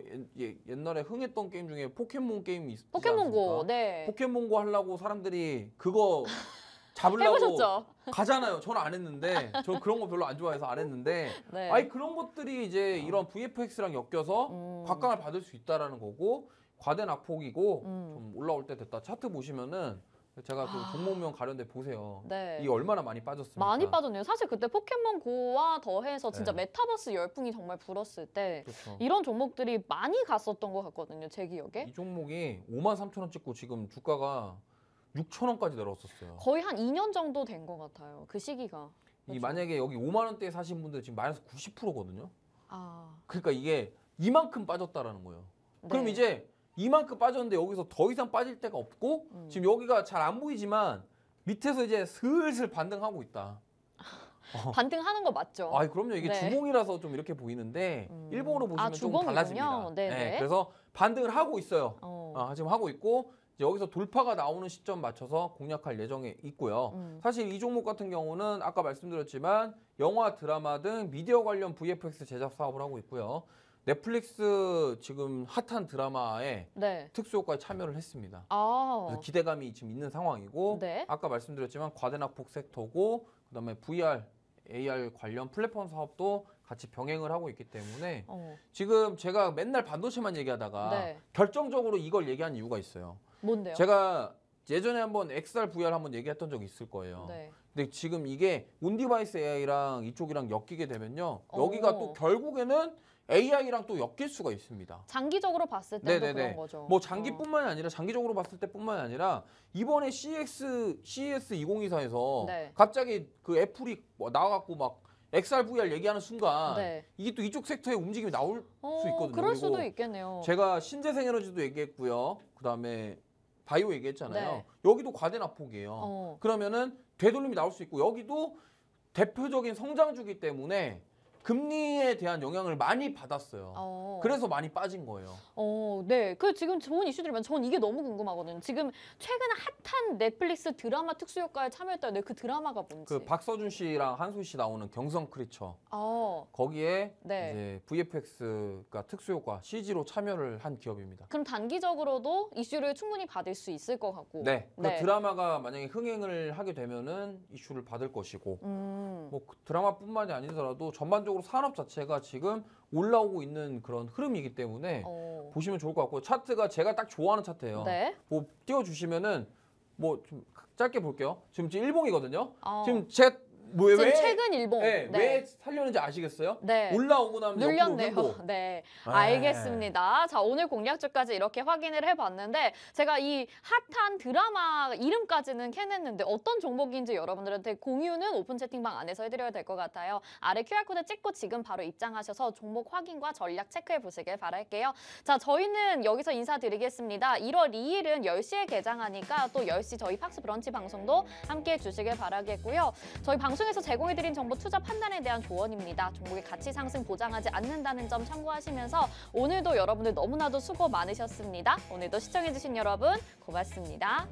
옛날에 흥했던 게임 중에 포켓몬 게임이 있지 포켓몬고. 않습니까? 네. 포켓몬고 하려고 사람들이 그거 잡으려고 해보셨죠? 가잖아요. 저는 안 했는데 저는 그런 거 별로 안 좋아해서 안 했는데 네. 아니 그런 것들이 이제 이런 VFX랑 엮여서 각광을 받을 수 있다라는 거고 과대 낙폭이고 좀 올라올 때 됐다. 차트 보시면은 제가 그 종목명 가려운데 보세요. 네. 이게 얼마나 많이 빠졌습니까? 많이 빠졌네요. 사실 그때 포켓몬 고와 더해서 진짜 네. 메타버스 열풍이 정말 불었을 때 그렇죠. 이런 종목들이 많이 갔었던 것 같거든요. 제 기억에. 이 종목이 53,000원 찍고 지금 주가가 6,000원까지 내려왔었어요. 거의 한 2년 정도 된 것 같아요. 그 시기가. 이 그렇죠. 만약에 여기 5만 원대에 사신 분들 지금 마이너스 90%거든요. 아, 그러니까 이게 이만큼 빠졌다라는 거예요. 그럼 네. 이제 이만큼 빠졌는데 여기서 더 이상 빠질 데가 없고 지금 여기가 잘 안 보이지만 밑에서 이제 슬슬 반등하고 있다. 반등하는 거 맞죠? 아, 그럼요. 이게 네. 주봉이라서 좀 이렇게 보이는데 일봉으로 보시면 좀 주봉이군요. 달라집니다. 네네. 그래서 반등을 하고 있어요. 어. 지금 하고 있고 이제 여기서 돌파가 나오는 시점 맞춰서 공략할 예정에 있고요. 사실 이 종목 같은 경우는 아까 말씀드렸지만 영화, 드라마 등 미디어 관련 VFX 제작 사업을 하고 있고요. 넷플릭스 지금 핫한 드라마에 네. 특수효과에 참여를 했습니다. 아. 그래서 기대감이 지금 있는 상황이고 네. 아까 말씀드렸지만 과대낙폭 섹터고 그다음에 VR, AR 관련 플랫폼 사업도 같이 병행을 하고 있기 때문에 지금 제가 맨날 반도체만 얘기하다가 네. 결정적으로 이걸 얘기한 이유가 있어요. 뭔데요? 제가 예전에 한번 XR, VR 한번 얘기했던 적이 있을 거예요. 네. 근데 지금 이게 온디바이스 AI랑 이쪽이랑 엮이게 되면요. 여기가 또 결국에는 AI랑 또 엮일 수가 있습니다. 장기적으로 봤을 때도 그런 거죠. 뭐 장기뿐만이 아니라 장기적으로 봤을 때뿐만이 아니라 이번에 CES 2024에서 네. 갑자기 그 애플이 나와갖고 막 XR, VR 얘기하는 순간 네. 이게 또 이쪽 섹터의 움직임이 나올 수 있거든요. 그럴 수도 그리고 있겠네요. 제가 신재생에너지도 얘기했고요. 그다음에 바이오 얘기했잖아요. 네. 여기도 과대낙폭이에요. 그러면은 되돌림이 나올 수 있고 여기도 대표적인 성장주기 때문에 금리에 대한 영향을 많이 받았어요. 그래서 많이 빠진 거예요. 네. 그 지금 좋은 이슈들이면 전 이게 너무 궁금하거든요. 지금 최근에 핫한 넷플릭스 드라마 특수효과에 참여했다는데 그 드라마가 뭔지. 그 박서준 씨랑 한소희 씨 나오는 경성 크리처. 거기에 네. 이제 VFX가 특수효과 CG로 참여를 한 기업입니다. 그럼 단기적으로도 이슈를 충분히 받을 수 있을 것 같고. 네. 그 드라마가 만약에 흥행을 하게 되면은 이슈를 받을 것이고 뭐그 드라마뿐만이 아니더라도 전반적으로 산업 자체가 지금 올라오고 있는 그런 흐름이기 때문에 보시면 좋을 것 같고요. 차트가 제가 딱 좋아하는 차트예요. 네. 뭐 띄워주시면은 뭐 좀 짧게 볼게요. 지금 일봉이거든요. 아. 지금 제 지금 최근 일봉. 네, 왜 살려는지 아시겠어요? 네. 올라오고 나면 옆으로 눌렸네요. 횡보. 네, 네. 알겠습니다. 자, 오늘 공략주까지 이렇게 확인을 해봤는데 제가 이 핫한 드라마 이름까지는 캐냈는데 어떤 종목인지 여러분들한테 공유는 오픈 채팅방 안에서 해드려야 될 것 같아요. 아래 QR코드 찍고 지금 바로 입장하셔서 종목 확인과 전략 체크해 보시길 바랄게요. 자, 저희는 여기서 인사드리겠습니다. 1월 2일은 10시에 개장하니까 또 10시 저희 팍스 브런치 방송도 함께해 주시길 바라겠고요. 저희 방송에서 제공해드린 정보 투자 판단에 대한 조언입니다. 종목의 가치 상승 보장하지 않는다는 점 참고하시면서 오늘도 여러분들 너무나도 수고 많으셨습니다. 오늘도 시청해주신 여러분 고맙습니다.